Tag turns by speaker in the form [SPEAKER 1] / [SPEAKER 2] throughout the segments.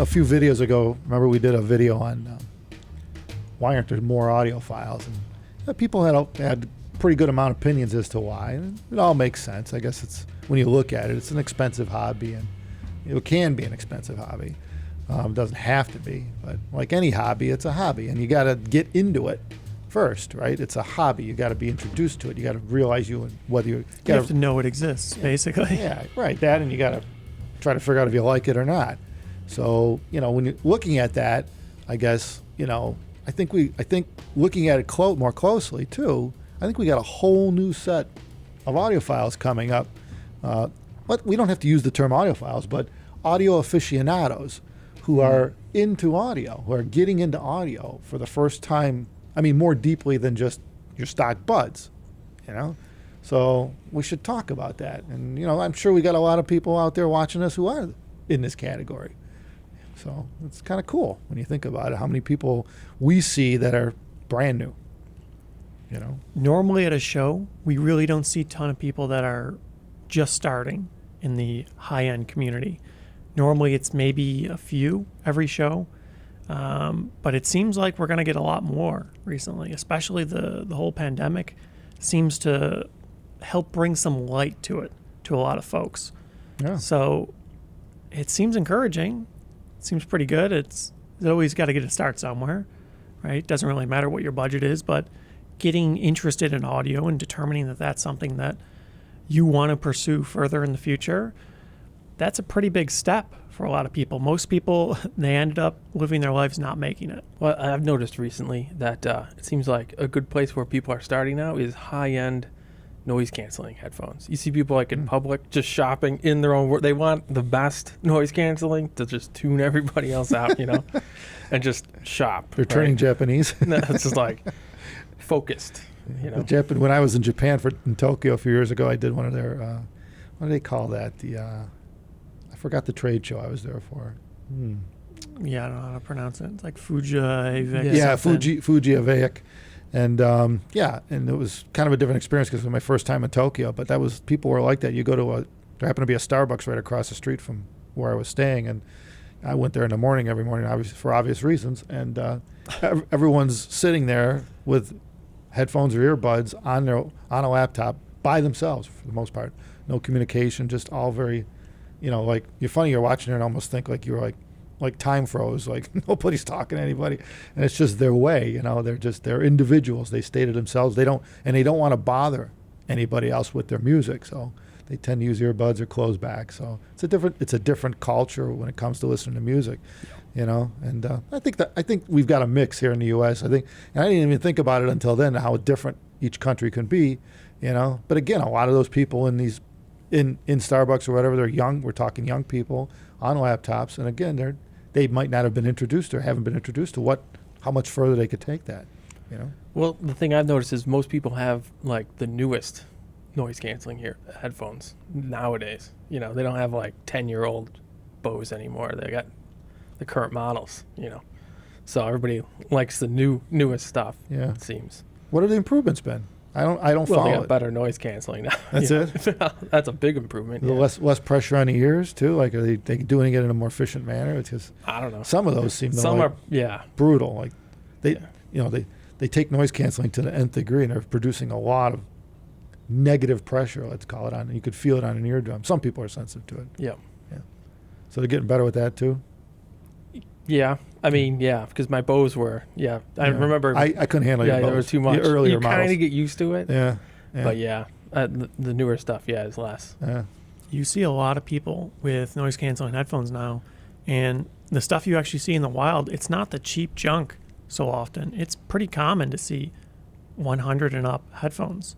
[SPEAKER 1] few videos ago, remember we did a video on why aren't there more audiophiles? And people had pretty good amount of opinions as to why. And it all makes sense. I guess it's when you look at it, it's an expensive hobby, and it can be an expensive hobby. It doesn't have to be, but like any hobby, it's a hobby, and you got to get into it first, right? It's a hobby. You got to be introduced to it. You got to realize whether you
[SPEAKER 2] have to know it exists, basically.
[SPEAKER 1] Yeah, right. That, and you got to try to figure out if you like it or not. So, when you're looking at that, I guess, I think looking at it more closely too, I think we got a whole new set of audiophiles coming up. But we don't have to use the term audiophiles, but audio aficionados who are into audio, who are getting into audio for the first time. I mean, more deeply than just your stock buds, So we should talk about that. And, I'm sure we got a lot of people out there watching us who are in this category. So it's kind of cool when you think about it, how many people we see that are brand new,
[SPEAKER 2] Normally at a show, we really don't see a ton of people that are just starting in the high-end community. Normally it's maybe a few every show, but it seems like we're going to get a lot more recently, especially the whole pandemic seems to help bring some light to it, to a lot of folks.
[SPEAKER 1] Yeah.
[SPEAKER 2] So it seems encouraging. It seems pretty good. It's always got to get a start somewhere, right? Doesn't really matter what your budget is, but getting interested in audio and determining that that's something that you want to pursue further in the future, that's a pretty big step for a lot of people. Most people, they ended up living their lives not making it.
[SPEAKER 3] Well, I've noticed recently that it seems like a good place where people are starting now is high-end noise-canceling headphones. You see people like in public just shopping in their own world. They want the best noise-canceling to just tune everybody else out, and just shop.
[SPEAKER 1] They're turning Japanese.
[SPEAKER 3] It's just like focused,
[SPEAKER 1] When I was in Japan in Tokyo a few years ago, I did one of their, what do they call that? I forgot the trade show I was there for.
[SPEAKER 2] Yeah, I don't know how to pronounce it. It's like Fuji-Avik.
[SPEAKER 1] Yeah, Fuji-Avik. And and it was kind of a different experience because it was my first time in Tokyo, but people were like that. You go to there happened to be a Starbucks right across the street from where I was staying, and I went there in the morning every morning, obviously for obvious reasons, and everyone's sitting there with headphones or earbuds on a laptop by themselves for the most part. No communication, just all very, like you're funny. You're watching it and almost think like you're like time froze, like nobody's talking to anybody, and it's just their way. They're individuals. They stay to themselves. They don't want to bother anybody else with their music, so they tend to use earbuds or close back. So it's a different culture when it comes to listening to music. And I think we've got a mix here in the U.S. I think, and I didn't even think about it until then how different each country can be, But again, a lot of those people in Starbucks or whatever, they're young. We're talking young people on laptops, and again, they might not have been introduced or haven't been introduced to how much further they could take that,
[SPEAKER 3] Well, the thing I've noticed is most people have like the newest noise canceling headphones nowadays. They don't have like 10-year-old Bose anymore. They got the current models, So everybody likes the newest stuff.
[SPEAKER 1] Yeah.
[SPEAKER 3] It seems.
[SPEAKER 1] What have the improvements been? I don't
[SPEAKER 3] Well,
[SPEAKER 1] follow
[SPEAKER 3] they got
[SPEAKER 1] it.
[SPEAKER 3] better noise canceling now.
[SPEAKER 1] That's it?
[SPEAKER 3] That's a big improvement. Yeah.
[SPEAKER 1] Less pressure on the ears too. Like are they doing it in a more efficient manner? It's just
[SPEAKER 3] I don't know.
[SPEAKER 1] some of those seem brutal. Like they take noise canceling to the nth degree, and they're producing a lot of negative pressure. Let's call it on. You could feel it on an eardrum. Some people are sensitive to it.
[SPEAKER 3] Yeah.
[SPEAKER 1] So they're getting better with that too.
[SPEAKER 3] Yeah, I mean, because my Bose were, I remember.
[SPEAKER 1] I couldn't handle your Bose.
[SPEAKER 3] There was too much.
[SPEAKER 1] The earlier
[SPEAKER 3] you
[SPEAKER 1] models.
[SPEAKER 3] kind of get used to it.
[SPEAKER 1] Yeah.
[SPEAKER 3] But the newer stuff, is less.
[SPEAKER 1] Yeah.
[SPEAKER 2] You see a lot of people with noise canceling headphones now, and the stuff you actually see in the wild, it's not the cheap junk so often. It's pretty common to see 100 and up headphones.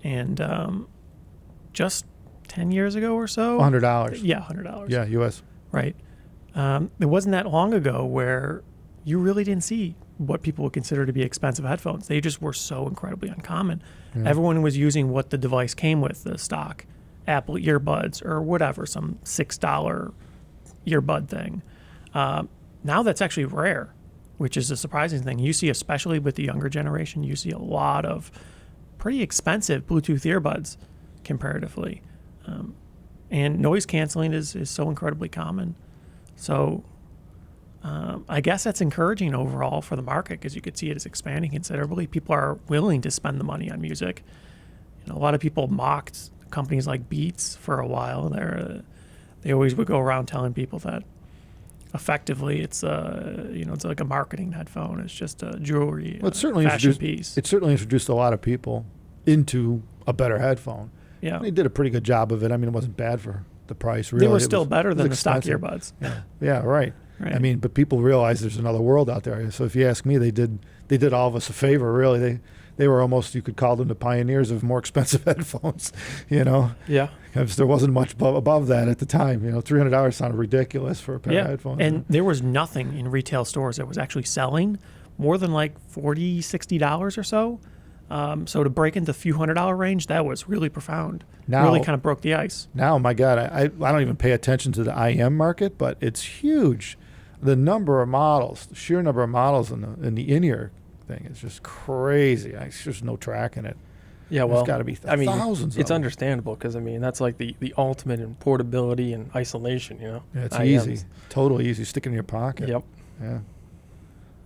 [SPEAKER 2] And just 10 years ago or so.
[SPEAKER 1] $100.
[SPEAKER 2] Yeah, $100.
[SPEAKER 1] Yeah, U.S.
[SPEAKER 2] Right. It wasn't that long ago where you really didn't see what people would consider to be expensive headphones. They just were so incredibly uncommon. Yeah. Everyone was using what the device came with, the stock Apple earbuds or whatever, some $6 earbud thing. Now that's actually rare, which is a surprising thing. You see, especially with the younger generation, you see a lot of pretty expensive Bluetooth earbuds comparatively. And noise canceling is so incredibly common. So I guess that's encouraging overall for the market because you could see it is expanding considerably. People are willing to spend the money on music. You know, a lot of people mocked companies like Beats for a while. They always would go around telling people that effectively it's it's like a marketing headphone. It's just a jewelry,
[SPEAKER 1] Well, it certainly
[SPEAKER 2] fashion
[SPEAKER 1] introduced
[SPEAKER 2] piece.
[SPEAKER 1] it certainly introduced a lot of people into a better headphone.
[SPEAKER 2] Yeah,
[SPEAKER 1] They did a pretty good job of it. I mean, it wasn't bad for the price. Really,
[SPEAKER 2] they were
[SPEAKER 1] It
[SPEAKER 2] still
[SPEAKER 1] was-
[SPEAKER 2] better
[SPEAKER 1] it was
[SPEAKER 2] than the stock
[SPEAKER 1] expensive.
[SPEAKER 2] earbuds.
[SPEAKER 1] Yeah, right.
[SPEAKER 2] Right.
[SPEAKER 1] I mean, but people realize there's another world out there. So if you ask me, they did all of us a favor. Really, they were almost, you could call them the pioneers of more expensive headphones. You know,
[SPEAKER 3] Yeah.
[SPEAKER 1] because there wasn't much above that at the time. You know, $300 sounded ridiculous for a pair of headphones.
[SPEAKER 2] And there was nothing in retail stores that was actually selling more than like $40, $60 or so. So to break into a few $100 range, that was really profound.
[SPEAKER 1] Now-
[SPEAKER 2] really kind of broke the ice.
[SPEAKER 1] Now, my God, I don't even pay attention to the IM market, but it's huge. The number of models, the sheer number of models in the in-ear thing is just crazy. There's just no tracking it.
[SPEAKER 3] Yeah, well,
[SPEAKER 1] There's got to be
[SPEAKER 3] I mean,
[SPEAKER 1] thousands
[SPEAKER 3] it's
[SPEAKER 1] of them.
[SPEAKER 3] understandable because I mean that's like the ultimate in portability and isolation. You know,
[SPEAKER 1] Yeah, it's
[SPEAKER 3] IMs.
[SPEAKER 1] easy, totally easy. Stick it in your pocket.
[SPEAKER 3] Yep.
[SPEAKER 1] Yeah.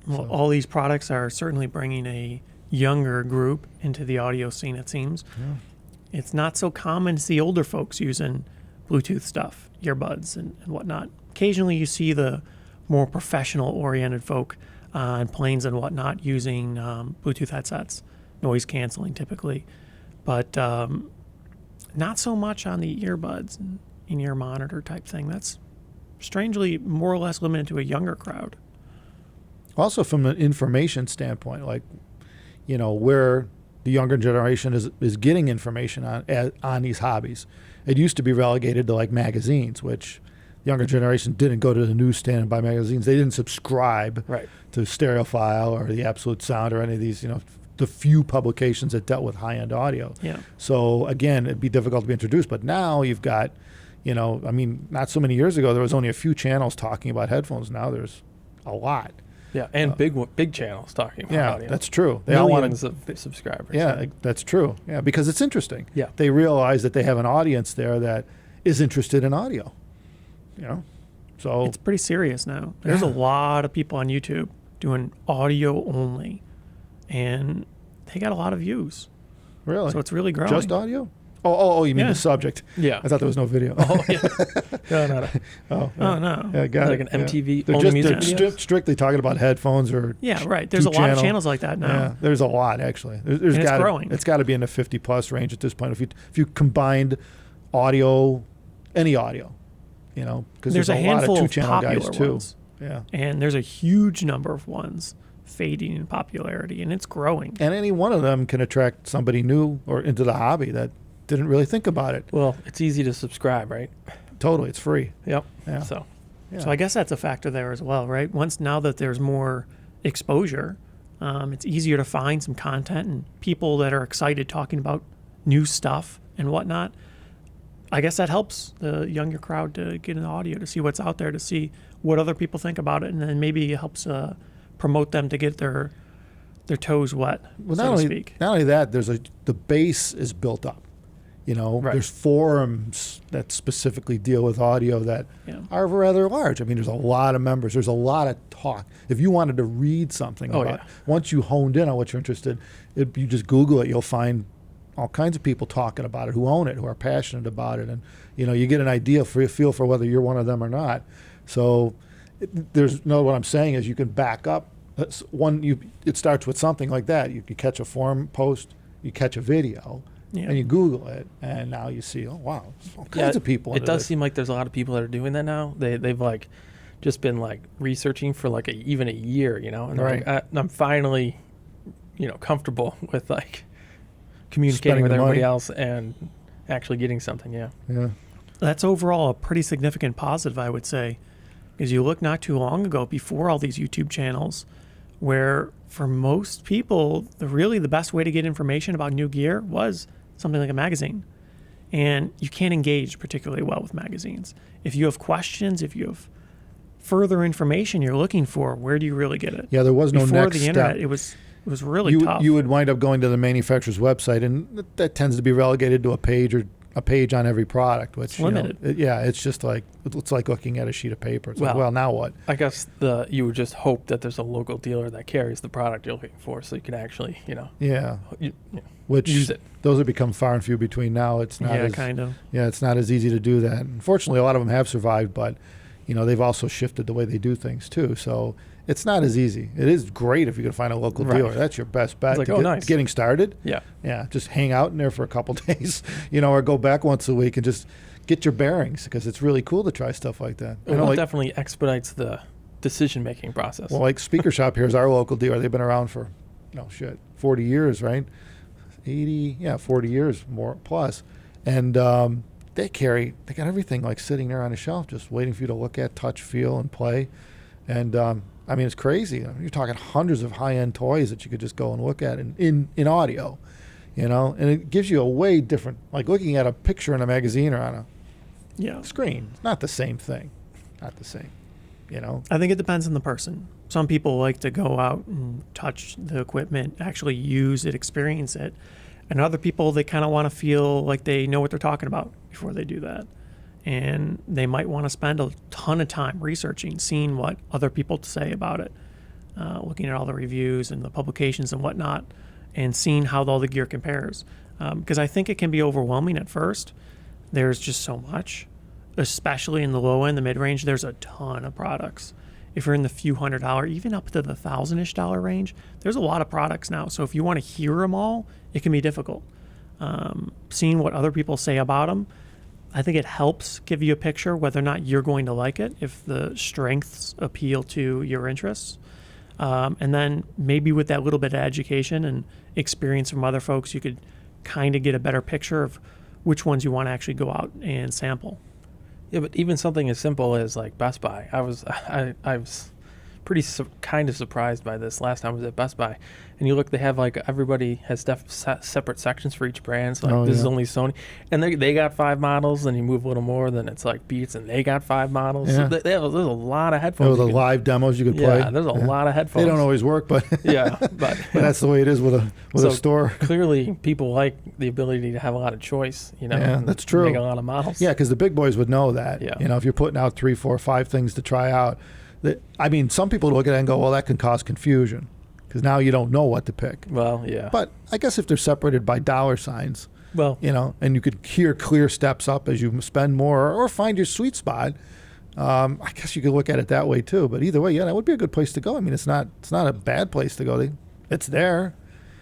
[SPEAKER 2] Well,
[SPEAKER 1] So-
[SPEAKER 2] all these products are certainly bringing a younger group into the audio scene, it seems.
[SPEAKER 1] Yeah.
[SPEAKER 2] It's not so common to see older folks using Bluetooth stuff, earbuds and whatnot. Occasionally you see the more professional-oriented folk on planes and whatnot using Bluetooth headsets, noise canceling typically. But not so much on the earbuds and in-ear monitor type thing. That's strangely more or less limited to a younger crowd.
[SPEAKER 1] Also, from an information standpoint, like, you know, where the younger generation is getting information on these hobbies. It used to be relegated to like magazines, which the younger generation didn't go to the newsstand and buy magazines. They didn't subscribe
[SPEAKER 3] Right.
[SPEAKER 1] to Stereophile or the Absolute Sound or any of these, you know, the few publications that dealt with high-end audio.
[SPEAKER 2] Yeah.
[SPEAKER 1] So again, it'd be difficult to be introduced. But now you've got, you know, I mean, not so many years ago there was only a few channels talking about headphones. Now there's a lot.
[SPEAKER 3] Yeah, and big channels talking about
[SPEAKER 1] Yeah,
[SPEAKER 3] audio.
[SPEAKER 1] that's true. They all want
[SPEAKER 3] Millions
[SPEAKER 1] to.
[SPEAKER 3] of subscribers.
[SPEAKER 1] Yeah, that's true. Yeah, because it's interesting.
[SPEAKER 3] Yeah.
[SPEAKER 1] They realize that they have an audience there that is interested in audio. You know, so
[SPEAKER 2] It's pretty serious now. There's a
[SPEAKER 1] Yeah.
[SPEAKER 2] lot of people on YouTube doing audio only, and they got a lot of views.
[SPEAKER 1] really
[SPEAKER 2] So it's really growing.
[SPEAKER 1] just audio. Oh! You mean
[SPEAKER 2] Yeah.
[SPEAKER 1] the subject?
[SPEAKER 3] Yeah.
[SPEAKER 1] I thought there was no video.
[SPEAKER 3] Oh yeah. No, no, no.
[SPEAKER 1] Oh,
[SPEAKER 2] Oh, no.
[SPEAKER 1] Yeah, got
[SPEAKER 3] Like
[SPEAKER 1] it.
[SPEAKER 3] an MTV
[SPEAKER 1] They're
[SPEAKER 3] only
[SPEAKER 1] just
[SPEAKER 3] music
[SPEAKER 1] they're
[SPEAKER 3] videos?
[SPEAKER 1] strictly talking about headphones or
[SPEAKER 2] Yeah, right. There's a lot
[SPEAKER 1] two-channel.
[SPEAKER 2] of channels like that now.
[SPEAKER 1] Yeah, there's a lot actually. There's
[SPEAKER 2] And it's
[SPEAKER 1] got
[SPEAKER 2] growing.
[SPEAKER 1] It's got to be in the 50+ range at this point. If you combined audio, any audio, you know, because
[SPEAKER 2] There's
[SPEAKER 1] there's
[SPEAKER 2] a
[SPEAKER 1] a lot of
[SPEAKER 2] handful of
[SPEAKER 1] two-channel guys
[SPEAKER 2] popular
[SPEAKER 1] too.
[SPEAKER 2] ones.
[SPEAKER 1] Yeah.
[SPEAKER 2] And there's a huge number of ones fading in popularity, and it's growing.
[SPEAKER 1] And any one of them can attract somebody new or into the hobby that didn't really think about it.
[SPEAKER 3] Well, it's easy to subscribe, right?
[SPEAKER 1] Totally, it's free.
[SPEAKER 3] Yep.
[SPEAKER 1] Yeah.
[SPEAKER 3] So
[SPEAKER 1] Yeah.
[SPEAKER 2] So I guess that's a factor there as well, right? Now that there's more exposure, it's easier to find some content and people that are excited talking about new stuff and whatnot. I guess that helps the younger crowd to get an audio, to see what's out there, to see what other people think about it, and then maybe it helps promote them to get their toes wet,
[SPEAKER 1] Well,
[SPEAKER 2] so
[SPEAKER 1] not
[SPEAKER 2] to
[SPEAKER 1] only
[SPEAKER 2] speak.
[SPEAKER 1] not only that, the base is built up. You know,
[SPEAKER 3] Right.
[SPEAKER 1] there's forums that specifically deal with audio that
[SPEAKER 2] Yeah.
[SPEAKER 1] are rather large. I mean, there's a lot of members. There's a lot of talk. If you wanted to read something
[SPEAKER 3] Oh,
[SPEAKER 1] about,
[SPEAKER 3] yeah.
[SPEAKER 1] once you honed in on what you're interested, you just Google it. You'll find all kinds of people talking about it who own it, who are passionate about it, and you know, you get an idea for a feel for whether you're one of them or not. So, what I'm saying is, you can back up. It starts with something like that. You catch a forum post, you catch a video.
[SPEAKER 2] Yeah.
[SPEAKER 1] And you Google it, and now you see, oh wow, there's all kinds of people.
[SPEAKER 3] It
[SPEAKER 1] into
[SPEAKER 3] does
[SPEAKER 1] this.
[SPEAKER 3] seem like there's a lot of people that are doing that now. They've like just been like researching for like even a year, you know, and they're
[SPEAKER 1] Right.
[SPEAKER 3] like, I'm finally, you know, comfortable with like communicating
[SPEAKER 1] Spending
[SPEAKER 3] with
[SPEAKER 1] the
[SPEAKER 3] everybody
[SPEAKER 1] money.
[SPEAKER 3] else and actually getting something. Yeah.
[SPEAKER 1] Yeah.
[SPEAKER 2] That's overall a pretty significant positive, I would say, because you look not too long ago, before all these YouTube channels, where for most people, the best way to get information about new gear was something like a magazine. And you can't engage particularly well with magazines. If you have questions, if you have further information you're looking for, where do you really get it?
[SPEAKER 1] Yeah, there was no
[SPEAKER 2] Before
[SPEAKER 1] next
[SPEAKER 2] the internet,
[SPEAKER 1] step.
[SPEAKER 2] it was really
[SPEAKER 1] you
[SPEAKER 2] tough.
[SPEAKER 1] you would wind up going to the manufacturer's website, and that tends to be relegated to a page or a page on every product, which
[SPEAKER 2] It's limited.
[SPEAKER 1] it's just like it's like looking at a sheet of paper. It's like,
[SPEAKER 3] Well,
[SPEAKER 1] well, now what?
[SPEAKER 3] I guess you would just hope that there's a local dealer that carries the product you're looking for, so you can actually,
[SPEAKER 1] Yeah,
[SPEAKER 3] you
[SPEAKER 1] which
[SPEAKER 3] use it.
[SPEAKER 1] those have become far and few between now. It's not
[SPEAKER 2] Yeah,
[SPEAKER 1] as,
[SPEAKER 2] kind of.
[SPEAKER 1] Yeah, it's not as easy to do that. Unfortunately, a lot of them have survived, but they've also shifted the way they do things too. So it's not as easy. It is great if you can find a local
[SPEAKER 3] Right.
[SPEAKER 1] dealer. That's your best bet.
[SPEAKER 3] It's like,
[SPEAKER 1] to
[SPEAKER 3] oh, nice.
[SPEAKER 1] Getting started.
[SPEAKER 3] Yeah.
[SPEAKER 1] Yeah, just hang out in there for a couple days, or go back once a week and just get your bearings, because it's really cool to try stuff like that. I know,
[SPEAKER 3] It definitely expedites the decision-making process.
[SPEAKER 1] well, like Speaker Shop here is our local dealer. They've been around for, 40 years, right? 40 years more plus. And they got everything like sitting there on a shelf just waiting for you to look at, touch, feel, and play. And it's crazy. You're talking hundreds of high-end toys that you could just go and look at in audio, and it gives you a way different, like looking at a picture in a magazine or on a screen. It's not the same thing. Not the same,
[SPEAKER 2] I think it depends on the person. Some people like to go out and touch the equipment, actually use it, experience it. And other people, they kind of want to feel like they know what they're talking about before they do that. And they might want to spend a ton of time researching, seeing what other people say about it, looking at all the reviews and the publications and whatnot, and seeing how all the gear compares. Because I think it can be overwhelming at first. There's just so much, especially in the low end, the mid-range. There's a ton of products. If you're in the few $100, even up to the $1,000-ish range, there's a lot of products now. So if you want to hear them all, it can be difficult. Seeing what other people say about them, I think it helps give you a picture whether or not you're going to like it, if the strengths appeal to your interests. And then maybe with that little bit of education and experience from other folks, you could kind of get a better picture of which ones you want to actually go out and sample.
[SPEAKER 3] Yeah, but even something as simple as like Best Buy, I was pretty kind of surprised by this last time I was at Best Buy. And you look, they have like everybody has separate sections for each brand. So like this is only Sony, and they got 5 models. Then you move a little more, then it's like Beats, and they got 5 models.
[SPEAKER 1] Yeah.
[SPEAKER 3] So there's a lot of headphones.
[SPEAKER 1] the live demos you could play.
[SPEAKER 3] Yeah, there's a lot of headphones.
[SPEAKER 1] They don't always work, but
[SPEAKER 3] yeah, but
[SPEAKER 1] that's the way it is with a store.
[SPEAKER 3] Clearly, people like the ability to have a lot of choice.
[SPEAKER 1] Yeah, that's true.
[SPEAKER 3] Make a lot of models.
[SPEAKER 1] Yeah, because the big boys would know that.
[SPEAKER 3] Yeah.
[SPEAKER 1] If you're putting out 3, 4, 5 things to try out, some people look at it and go, well, that can cause confusion because now you don't know what to pick.
[SPEAKER 3] Well, yeah.
[SPEAKER 1] But I guess if they're separated by dollar signs,
[SPEAKER 3] well,
[SPEAKER 1] and you could hear clear steps up as you spend more or find your sweet spot, I guess you could look at it that way too. But either way, that would be a good place to go. I mean, it's not a bad place to go. It's there.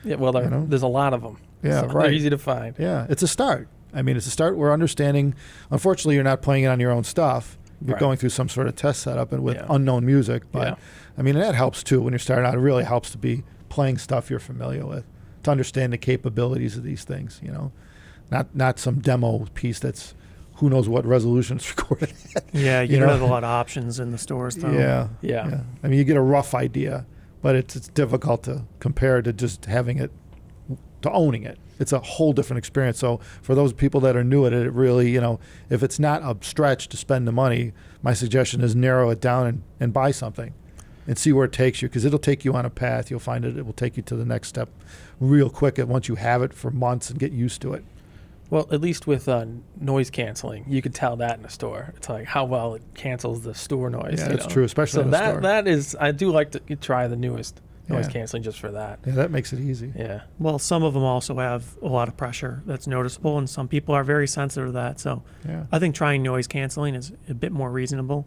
[SPEAKER 3] Yeah, well, there's a lot of them.
[SPEAKER 1] Yeah,
[SPEAKER 3] so
[SPEAKER 1] right.
[SPEAKER 3] They're easy to find.
[SPEAKER 1] Yeah, it's a start. I mean, it's a start. We're understanding. Unfortunately, you're not playing it on your own stuff. You're
[SPEAKER 3] Right.
[SPEAKER 1] going through some sort of test setup and with
[SPEAKER 3] Yeah.
[SPEAKER 1] unknown music. But
[SPEAKER 3] Yeah.
[SPEAKER 1] I mean, that helps too when you're starting out. It really helps to be playing stuff you're familiar with, to understand the capabilities of these things. Not some demo piece that's who knows what resolution it's recorded at.
[SPEAKER 2] Yeah, you don't have a lot of options in the stores, though.
[SPEAKER 1] Yeah. I mean, you get a rough idea, but it's difficult to compare to just having it, to owning it. It's a whole different experience. So for those people that are new at it, it really, if it's not a stretch to spend the money, my suggestion is narrow it down and buy something and see where it takes you, because it'll take you on a path. You'll find it will take you to the next step real quick once you have it for months and get used to it.
[SPEAKER 3] Well, at least with noise canceling, you could tell that in a store. It's like how well it cancels the store noise.
[SPEAKER 1] Yeah, that's true, especially in a store.
[SPEAKER 3] That is, I do like to try the newest noise
[SPEAKER 1] Yeah.
[SPEAKER 3] canceling just for that.
[SPEAKER 1] Yeah, that makes it easy.
[SPEAKER 3] Yeah.
[SPEAKER 2] Well, some of them also have a lot of pressure that's noticeable, and some people are very sensitive to that. So
[SPEAKER 1] Yeah.
[SPEAKER 2] I think trying noise canceling is a bit more reasonable,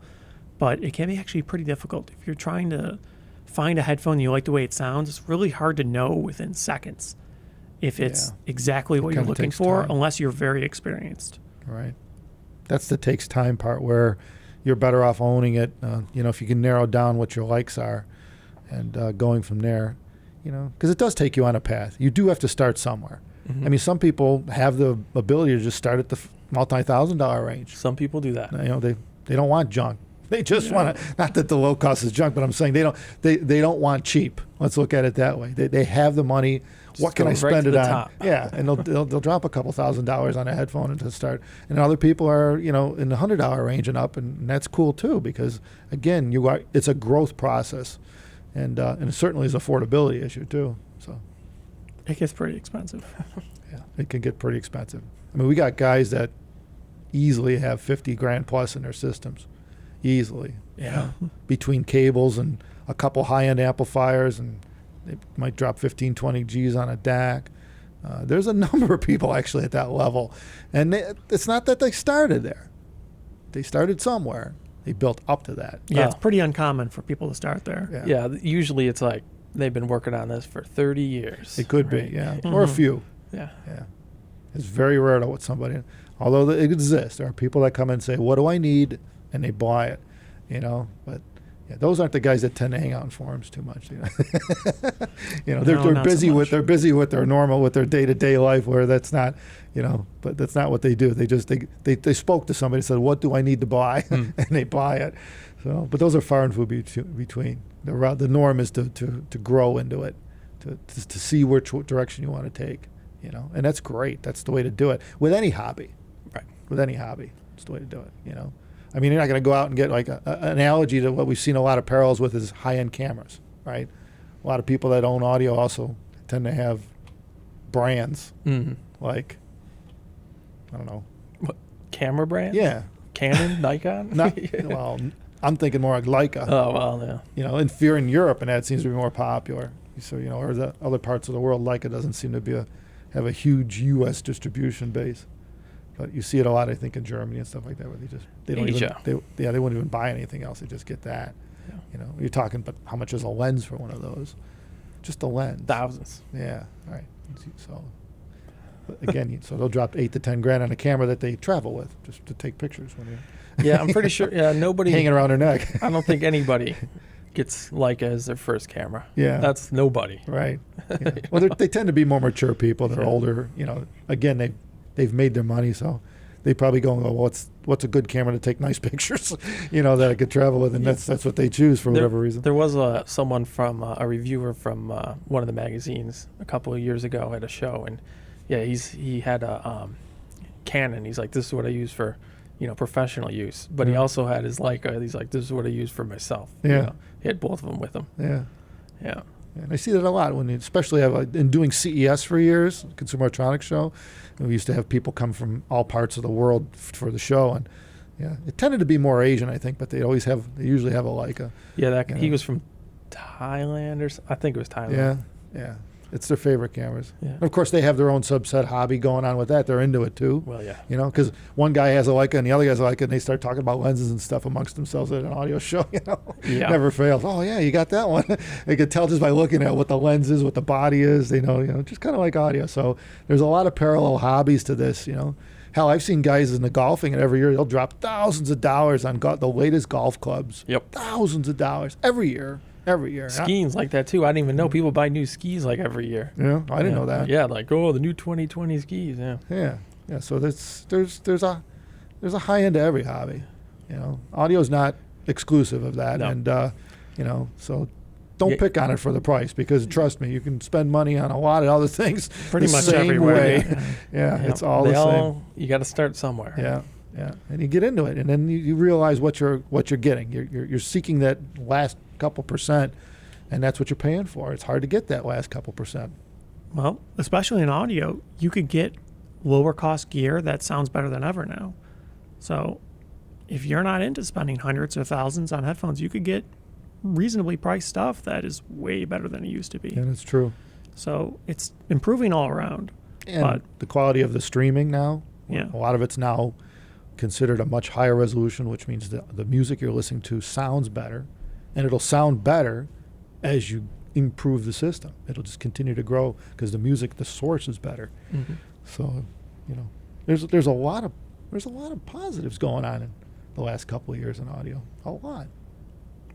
[SPEAKER 2] but it can be actually pretty difficult. If you're trying to find a headphone and you like the way it sounds, it's really hard to know within seconds if it's exactly what you're
[SPEAKER 1] kinda
[SPEAKER 2] looking
[SPEAKER 1] takes
[SPEAKER 2] for,
[SPEAKER 1] time.
[SPEAKER 2] unless you're very experienced.
[SPEAKER 1] Right. That's the takes time part where you're better off owning it. If you can narrow down what your likes are and going from there, because it does take you on a path. You do have to start somewhere.
[SPEAKER 3] Mhm.
[SPEAKER 1] I mean, some people have the ability to just start at the multi-$1,000 range.
[SPEAKER 3] Some people do that.
[SPEAKER 1] They don't want junk. They just want to, not that the low cost is junk, but I'm saying they don't want cheap. Let's look at it that way. They have the money.
[SPEAKER 3] Just
[SPEAKER 1] What can
[SPEAKER 3] go
[SPEAKER 1] I
[SPEAKER 3] right
[SPEAKER 1] spend
[SPEAKER 3] to
[SPEAKER 1] it
[SPEAKER 3] the
[SPEAKER 1] on?
[SPEAKER 3] top.
[SPEAKER 1] Yeah, and they'll drop a couple $1,000s on a headphone to start. And other people are in the $100 range and up, and that's cool too, because again, it's a growth process, and it certainly is an affordability issue too. So
[SPEAKER 2] It gets pretty expensive.
[SPEAKER 1] Yeah, it can get pretty expensive. I mean, we got guys that easily have 50 grand plus in their systems, easily.
[SPEAKER 2] Yeah.
[SPEAKER 1] Between cables and a couple high-end amplifiers, and they might drop 15, 20 G's on a DAC. There's a number of people actually at that level, and it's not that they started there. They started somewhere. They built up to that.
[SPEAKER 2] Yeah, it's pretty uncommon for people to start there.
[SPEAKER 3] Yeah, usually it's like they've been working on this for 30 years.
[SPEAKER 1] It could
[SPEAKER 3] right?
[SPEAKER 1] be, yeah, or a few.
[SPEAKER 3] Yeah.
[SPEAKER 1] Yeah. It's very rare to what somebody, although it exists. There are people that come and say, "What do I need?" and they buy it, But yeah, those aren't the guys that tend to hang out in forums too much. They're
[SPEAKER 2] not
[SPEAKER 1] busy
[SPEAKER 2] so
[SPEAKER 1] with their day-to-day life, where that's not, but that's not what they do. They spoke to somebody, said, "What do I need to buy?" and they buy it. So, but those are far and few between. The norm is to grow into it, to see which direction you want to take. And that's great. That's the way to do it with any hobby.
[SPEAKER 3] Right.
[SPEAKER 1] With any hobby, it's the way to do it. I mean, you're not going to go out and get like an analogy to what we've seen a lot of parallels with is high-end cameras, right? A lot of people that own audio also tend to have brands like, I don't know.
[SPEAKER 3] What, camera brands?
[SPEAKER 1] Yeah.
[SPEAKER 3] Canon, Nikon?
[SPEAKER 1] Well, I'm thinking more like Leica.
[SPEAKER 3] Oh, well, yeah.
[SPEAKER 1] If you're in Europe, and that seems to be more popular. So, or the other parts of the world, Leica doesn't seem to have a huge U.S. distribution base. But you see it a lot, I think, in Germany and stuff like that, where they don't
[SPEAKER 3] Asia.
[SPEAKER 1] they wouldn't even buy anything else. They just get that.
[SPEAKER 3] Yeah.
[SPEAKER 1] You're talking, but how much is a lens for one of those? Just a lens.
[SPEAKER 3] Thousands.
[SPEAKER 1] Yeah. All right. So, but again, so they'll drop 8 to 10 grand on a camera that they travel with just to take pictures when you're.
[SPEAKER 3] Yeah, I'm pretty sure. Yeah, nobody
[SPEAKER 1] hanging around their neck.
[SPEAKER 3] I don't think anybody gets Leica as their first camera.
[SPEAKER 1] Yeah.
[SPEAKER 3] That's nobody.
[SPEAKER 1] Right. Yeah. Well, they tend to be more mature people. They're older. Again, they've made their money, so they probably go, well, what's a good camera to take nice pictures, that I could travel with, and that's what they choose for whatever reason.
[SPEAKER 3] There was someone from a reviewer from one of the magazines a couple of years ago at a show, and yeah, he had a Canon. He's like, this is what I use for professional use, but he also had his Leica. He's like, this is what I use for myself.
[SPEAKER 1] Yeah,
[SPEAKER 3] he had both of them with him. Yeah.
[SPEAKER 1] And I see that a lot especially in doing CES for years, Consumer Electronics Show. And we used to have people come from all parts of the world for the show, and it tended to be more Asian, I think, but they usually have a Leica.
[SPEAKER 3] Yeah, he was from Thailand I think it was Thailand.
[SPEAKER 1] Yeah. It's their favorite cameras.
[SPEAKER 3] Yeah.
[SPEAKER 1] And of course, they have their own subset hobby going on with that. They're into it too.
[SPEAKER 3] Well, yeah.
[SPEAKER 1] Because one guy has a Leica and the other guy's a Leica, and they start talking about lenses and stuff amongst themselves at an audio show.
[SPEAKER 3] Yeah.
[SPEAKER 1] Never fails. Oh yeah, you got that one. They could tell just by looking at what the lens is, what the body is. They know, just kind of like audio. So there's a lot of parallel hobbies to this. Hell, I've seen guys in the golfing, and every year they'll drop thousands of dollars on the latest golf clubs.
[SPEAKER 3] Yep.
[SPEAKER 1] Thousands of dollars every year.
[SPEAKER 3] Skiing's like that too. I didn't even know people buy new skis like every year.
[SPEAKER 1] Yeah, I didn't know that.
[SPEAKER 3] Yeah, like the new 2020 skis. Yeah.
[SPEAKER 1] So there's a high end to every hobby. Audio's not exclusive of that,
[SPEAKER 3] No.
[SPEAKER 1] and so don't pick on it for the price, because trust me, you can spend money on a lot of other things.
[SPEAKER 2] Pretty
[SPEAKER 1] the
[SPEAKER 2] much
[SPEAKER 1] same
[SPEAKER 2] everywhere.
[SPEAKER 1] way. Yeah, it's all the same.
[SPEAKER 3] You got to start somewhere.
[SPEAKER 1] Yeah, and you get into it, and then you realize what you're getting. You're seeking that last couple percent, and that's what you're paying for. It's hard to get that last couple percent.
[SPEAKER 2] Well, especially in audio, you could get lower cost gear that sounds better than ever now. So if you're not into spending hundreds or thousands on headphones, you could get reasonably priced stuff that is way better than it used to be.
[SPEAKER 1] And it's true.
[SPEAKER 2] So it's improving all around.
[SPEAKER 1] And
[SPEAKER 2] but
[SPEAKER 1] the quality of the streaming now,
[SPEAKER 2] Yeah.
[SPEAKER 1] a lot of it's now considered a much higher resolution, which means the music you're listening to sounds better, and it'll sound better as you improve the system. It'll just continue to grow because the source is better.
[SPEAKER 3] Mm-hmm.
[SPEAKER 1] So, there's a lot of positives going on in the last couple of years in audio. A lot.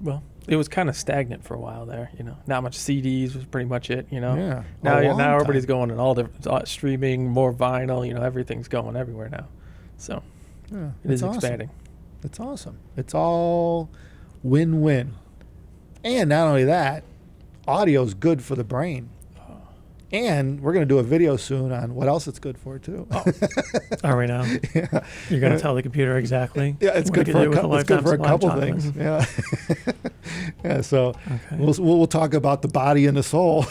[SPEAKER 3] Well, it was kind of stagnant for a while there. Not much CDs was pretty much it.
[SPEAKER 1] Yeah.
[SPEAKER 3] Now
[SPEAKER 1] a long
[SPEAKER 3] everybody's
[SPEAKER 1] time.
[SPEAKER 3] going in all the streaming, more vinyl. Everything's going everywhere now. So
[SPEAKER 1] Yeah,
[SPEAKER 3] it is
[SPEAKER 1] awesome.
[SPEAKER 3] expanding.
[SPEAKER 1] It's awesome. It's all win-win. And not only that, audio's good for the brain. And we're going to do a video soon on what else it's good for too.
[SPEAKER 2] Are we now?
[SPEAKER 1] Yeah.
[SPEAKER 2] You're going to tell the computer exactly?
[SPEAKER 1] Yeah, it's
[SPEAKER 2] what
[SPEAKER 1] good
[SPEAKER 2] it
[SPEAKER 1] for
[SPEAKER 2] can do with
[SPEAKER 1] it's good for a
[SPEAKER 2] lifetime
[SPEAKER 1] couple
[SPEAKER 2] supply of
[SPEAKER 1] things.
[SPEAKER 2] chocolate.
[SPEAKER 1] Yeah. Yeah. So
[SPEAKER 2] Okay.
[SPEAKER 1] we'll talk about the body and the soul,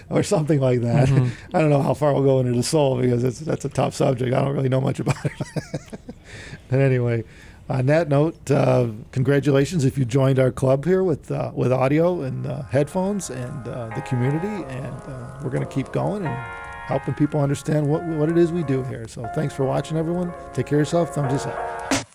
[SPEAKER 1] or something like that. I don't know how far we'll go into the soul because that's a tough subject. I don't really know much about it. But anyway, on that note, congratulations if you joined our club here with audio and headphones and the community, and we're going to keep going and helping people understand what it is we do here. So thanks for watching, everyone. Take care of yourself. Thumbs us up.